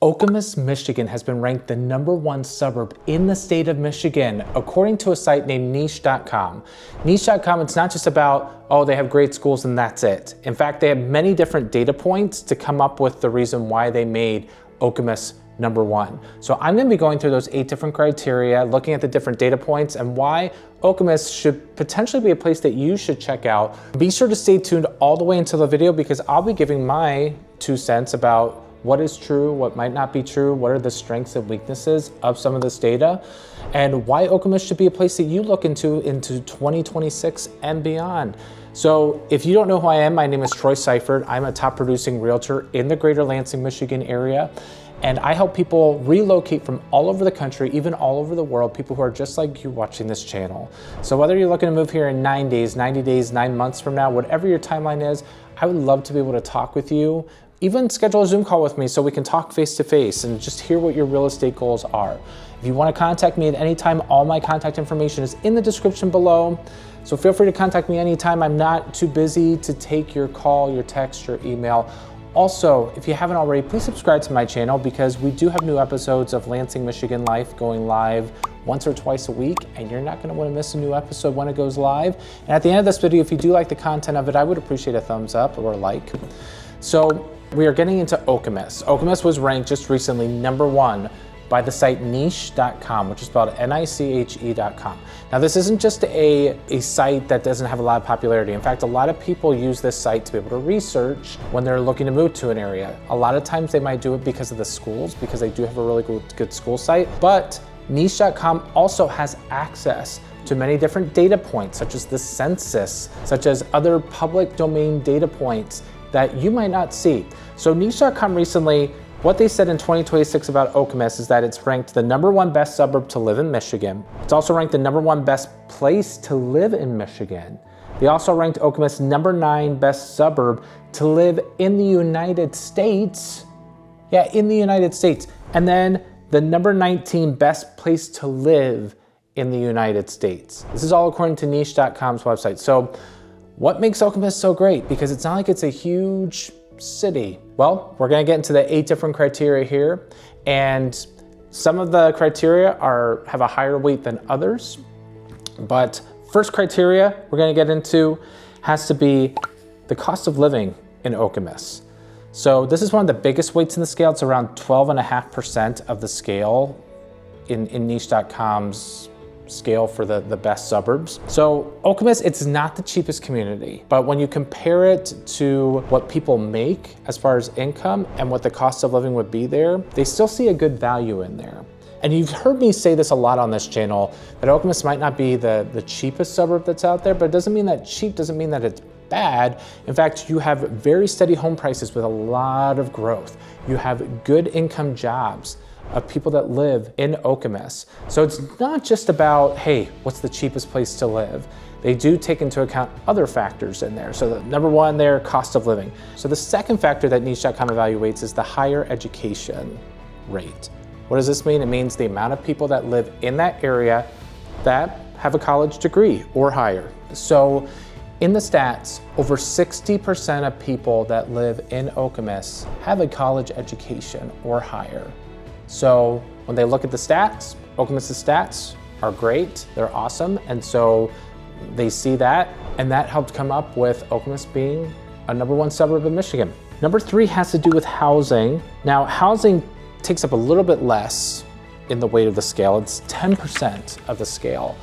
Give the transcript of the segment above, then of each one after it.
Okemos, Michigan has been ranked the #1 suburb in the state of Michigan, according to a site named niche.com. Niche.com, it's not just about, oh, they have great schools and that's it. In fact, they have many different data points to come up with the reason why they made Okemos #1. So I'm gonna be going through those 8 different criteria, looking at the different data points and why Okemos should potentially be a place that you should check out. Be sure to stay tuned all the way until the video because I'll be giving my 2 cents about what is true, what might not be true, what are the strengths and weaknesses of some of this data, and why Okemos should be a place that you look into 2026 and beyond. So if you don't know who I am, my name is Troy Seifert. I'm a top producing realtor in the greater Lansing, Michigan area. And I help people relocate from all over the country, even all over the world, people who are just like you watching this channel. So whether you're looking to move here in 9 days, 90 days, 9 months from now, whatever your timeline is, I would love to be able to talk with you. Even schedule a Zoom call with me so we can talk face to face and just hear what your real estate goals are. If you want to contact me at any time, all my contact information is in the description below. So feel free to contact me anytime. I'm not too busy to take your call, your text, your email. Also, if you haven't already, please subscribe to my channel because we do have new episodes of Lansing, Michigan Life going live once or twice a week, and you're not gonna wanna miss a new episode when it goes live. And at the end of this video, if you do like the content of it, I would appreciate a thumbs up or a like. So we are getting into Okemos. Okemos was ranked just recently #1 by the site niche.com, which is spelled NICHE.com. Now this isn't just a site that doesn't have a lot of popularity. In fact, a lot of people use this site to be able to research when they're looking to move to an area. A lot of times they might do it because of the schools, because they do have a really good school site, but niche.com also has access to many different data points, such as the census, such as other public domain data points that you might not see. So niche.com recently, what they said in 2026 about Okemos is that it's ranked the #1 best suburb to live in Michigan. It's also ranked the #1 best place to live in Michigan. They also ranked Okemos #9 best suburb to live in the United States. Yeah, in the United States. And then the #19 best place to live in the United States. This is all according to niche.com's website. So what makes Okemos so great? Because it's not like it's a huge city. Well, we're gonna get into the 8 different criteria here, and some of the criteria have a higher weight than others. But first criteria we're gonna get into has to be the cost of living in Okemos. So this is one of the biggest weights in the scale. It's around 12.5% of the scale in niche.com's scale for the best suburbs. So Okemos, it's not the cheapest community, but when you compare it to what people make as far as income and what the cost of living would be there, they still see a good value in there. And you've heard me say this a lot on this channel, that Okemos might not be the cheapest suburb that's out there, but it doesn't mean that cheap doesn't mean that it's bad. In fact, you have very steady home prices with a lot of growth. You have good income jobs of people that live in Okemos. So it's not just about, hey, what's the cheapest place to live? They do take into account other factors in there. So the #1 there, cost of living. So the second factor that niche.com evaluates is the higher education rate. What does this mean? It means the amount of people that live in that area that have a college degree or higher. So in the stats, over 60% of people that live in Okemos have a college education or higher. So when they look at the stats, Okemos' stats are great, they're awesome, and so they see that, and that helped come up with Okemos being a #1 suburb in Michigan. Number 3 has to do with housing. Now, housing takes up a little bit less in the weight of the scale. It's 10% of the scale.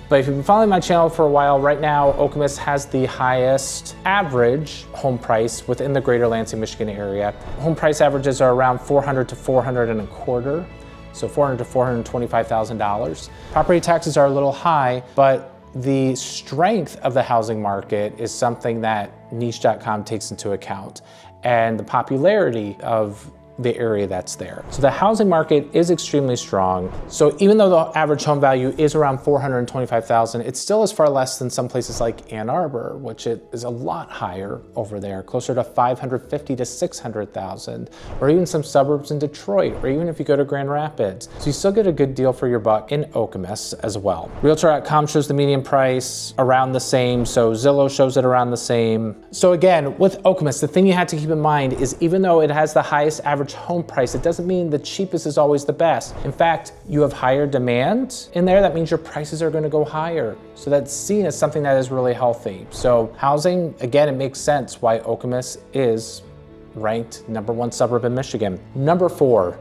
But if you've been following my channel for a while, right now, Okemos has the highest average home price within the greater Lansing, Michigan area. Home price averages are around $400,000 to $425,000, so $400,000 to $425,000. Property taxes are a little high, but the strength of the housing market is something that niche.com takes into account, and the popularity of the area that's there. So the housing market is extremely strong. So even though the average home value is around $425,000, it still is far less than some places like Ann Arbor, which is a lot higher over there, closer to $550,000 to $600,000, or even some suburbs in Detroit, or even if you go to Grand Rapids. So you still get a good deal for your buck in Okemos as well. Realtor.com shows the median price around the same, so Zillow shows it around the same. So again, with Okemos, the thing you have to keep in mind is even though it has the highest average average home price. It doesn't mean the cheapest is always the best. In fact, you have higher demand in there. That means your prices are gonna go higher. So that's seen as something that is really healthy. So housing, again, it makes sense why Okemos is ranked #1 suburb in Michigan. Number four,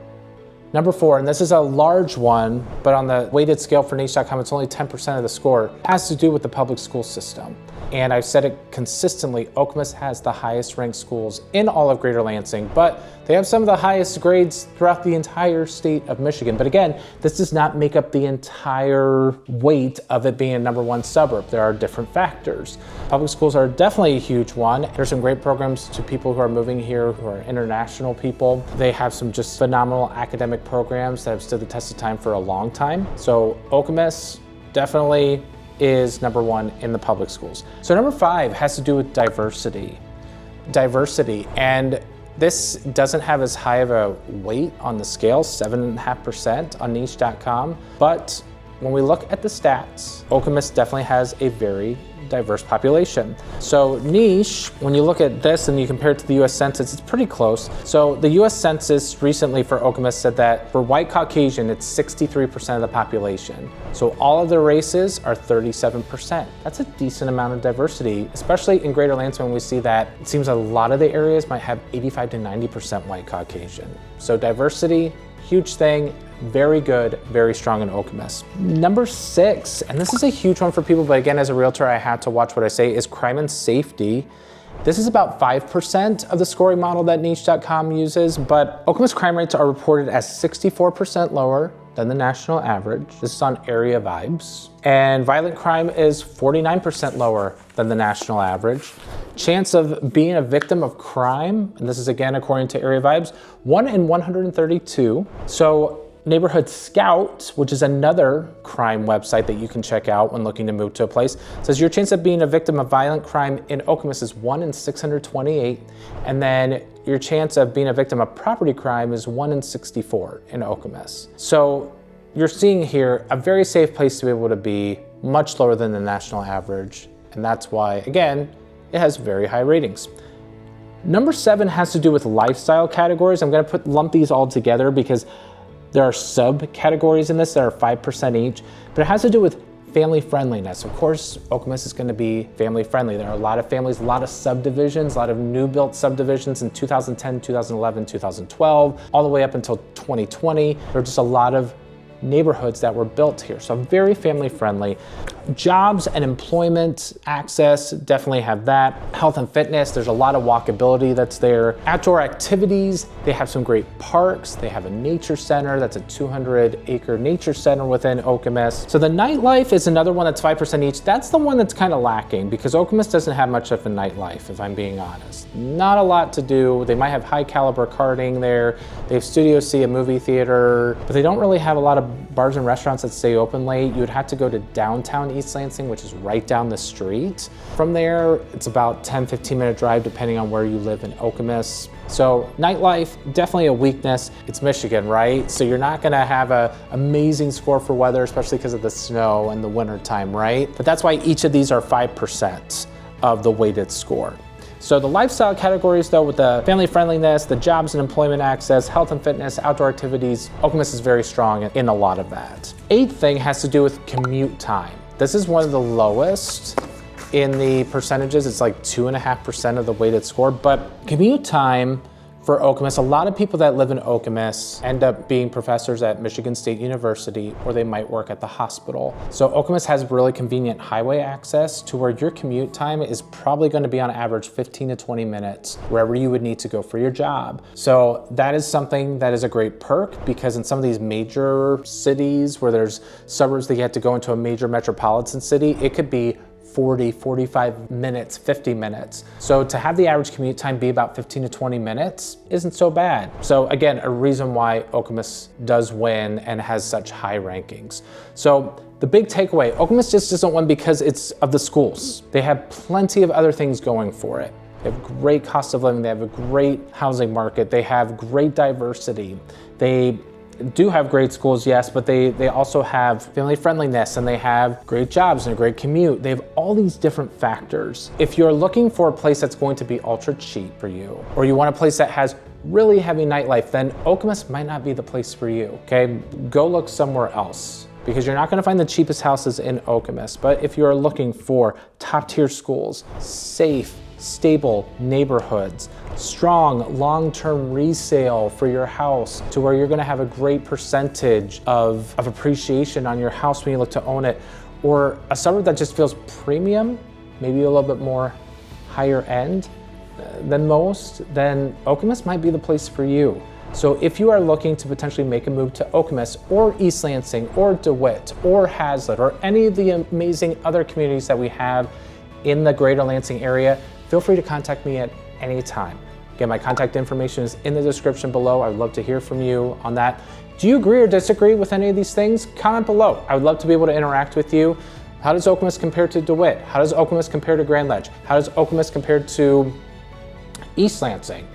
and this is a large one, but on the weighted scale for niche.com, it's only 10% of the score, has to do with the public school system. And I've said it consistently, Okemos has the highest ranked schools in all of Greater Lansing, but they have some of the highest grades throughout the entire state of Michigan. But again, this does not make up the entire weight of it being a #1 suburb. There are different factors. Public schools are definitely a huge one. There's some great programs to people who are moving here, who are international people. They have some just phenomenal academic programs that have stood the test of time for a long time. So Okemos definitely is #1 in the public schools. So number 5 has to do with diversity. And this doesn't have as high of a weight on the scale, 7.5% on niche.com. But when we look at the stats, Okemos definitely has a very diverse population. So niche, when you look at this and you compare it to the US Census, it's pretty close. So the US Census recently for Okemos said that for white Caucasian, it's 63% of the population. So all of the races are 37%. That's a decent amount of diversity, especially in Greater Lansing when we see that it seems a lot of the areas might have 85 to 90% white Caucasian. So diversity, huge thing. Very good, very strong in Okemos. Number 6, and this is a huge one for people, but again, as a realtor, I had to watch what I say, is crime and safety. This is about 5% of the scoring model that niche.com uses, but Okemos crime rates are reported as 64% lower than the national average. This is on Area Vibes. And violent crime is 49% lower than the national average. Chance of being a victim of crime, and this is again according to Area Vibes, 1 in 132. So Neighborhood Scout, which is another crime website that you can check out when looking to move to a place, says your chance of being a victim of violent crime in Okemos is 1 in 628, and then your chance of being a victim of property crime is 1 in 64 in Okemos. So you're seeing here a very safe place to be able to be, much lower than the national average, and that's why, again, it has very high ratings. Number 7 has to do with lifestyle categories. I'm gonna lump these all together because there are subcategories in this that are 5% each, but it has to do with family friendliness. Of course, Okemos is going to be family friendly. There are a lot of families, a lot of subdivisions, a lot of new built subdivisions in 2010, 2011, 2012, all the way up until 2020. There are just a lot of neighborhoods that were built here. So very family friendly. Jobs and employment access, definitely have that. Health and fitness, there's a lot of walkability that's there. Outdoor activities, they have some great parks. They have a nature center, that's a 200-acre nature center within Okemos. So the nightlife is another one that's 5% each. That's the one that's kind of lacking because Okemos doesn't have much of a nightlife, if I'm being honest. Not a lot to do. They might have high caliber karting there. They have Studio C, a movie theater, but they don't really have a lot of bars and restaurants that stay open late. You would have to go to downtown East Lansing, which is right down the street. From there, it's about 10-15 minute drive depending on where you live in Okemos. So nightlife, definitely a weakness. It's Michigan, right? So you're not gonna have an amazing score for weather, especially because of the snow and the winter time, right? But that's why each of these are 5% of the weighted score. So the lifestyle categories though, with the family friendliness, the jobs and employment access, health and fitness, outdoor activities, Okemos is very strong in a lot of that. 8th thing has to do with commute time. This is one of the lowest in the percentages. It's like 2.5% of the weighted score, but commute time for Okemos, a lot of people that live in Okemos end up being professors at Michigan State University, or they might work at the hospital. So Okemos has really convenient highway access to where your commute time is probably going to be on average 15 to 20 minutes wherever you would need to go for your job. So that is something that is a great perk because in some of these major cities where there's suburbs that you have to go into a major metropolitan city, it could be 40, 45 minutes, 50 minutes. So to have the average commute time be about 15 to 20 minutes isn't so bad. So again, a reason why Okemos does win and has such high rankings. So the big takeaway, Okemos just doesn't win because it's of the schools. They have plenty of other things going for it. They have great cost of living, they have a great housing market, they have great diversity. They do have great schools, yes, but they also have family friendliness and they have great jobs and a great commute. They have all these different factors. If you're looking for a place that's going to be ultra cheap for you, or you want a place that has really heavy nightlife, then Okemos might not be the place for you, okay? Go look somewhere else, because you're not gonna find the cheapest houses in Okemos. But if you are looking for top tier schools, safe, stable neighborhoods, strong long-term resale for your house to where you're gonna have a great percentage of appreciation on your house when you look to own it, or a suburb that just feels premium, maybe a little bit more higher end than most, then Okemos might be the place for you. So if you are looking to potentially make a move to Okemos or East Lansing or DeWitt or Hazlet or any of the amazing other communities that we have in the greater Lansing area, feel free to contact me at any time. Again, my contact information is in the description below. I would love to hear from you on that. Do you agree or disagree with any of these things? Comment below. I would love to be able to interact with you. How does Okemos compare to DeWitt? How does Okemos compare to Grand Ledge? How does Okemos compare to East Lansing?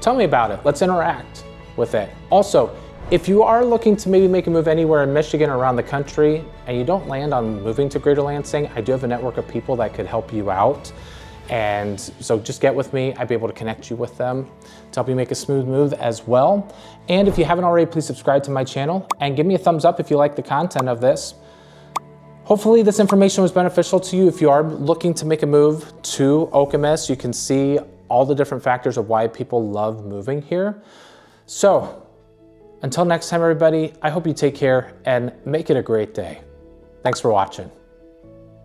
Tell me about it. Let's interact with it. Also, if you are looking to maybe make a move anywhere in Michigan or around the country and you don't land on moving to Greater Lansing, I do have a network of people that could help you out. And so just get with me. I'd be able to connect you with them to help you make a smooth move as well. And if you haven't already, please subscribe to my channel and give me a thumbs up if you like the content of this. Hopefully this information was beneficial to you. If you are looking to make a move to Okemos, you can see all the different factors of why people love moving here. So until next time, everybody, I hope you take care and make it a great day. Thanks for watching.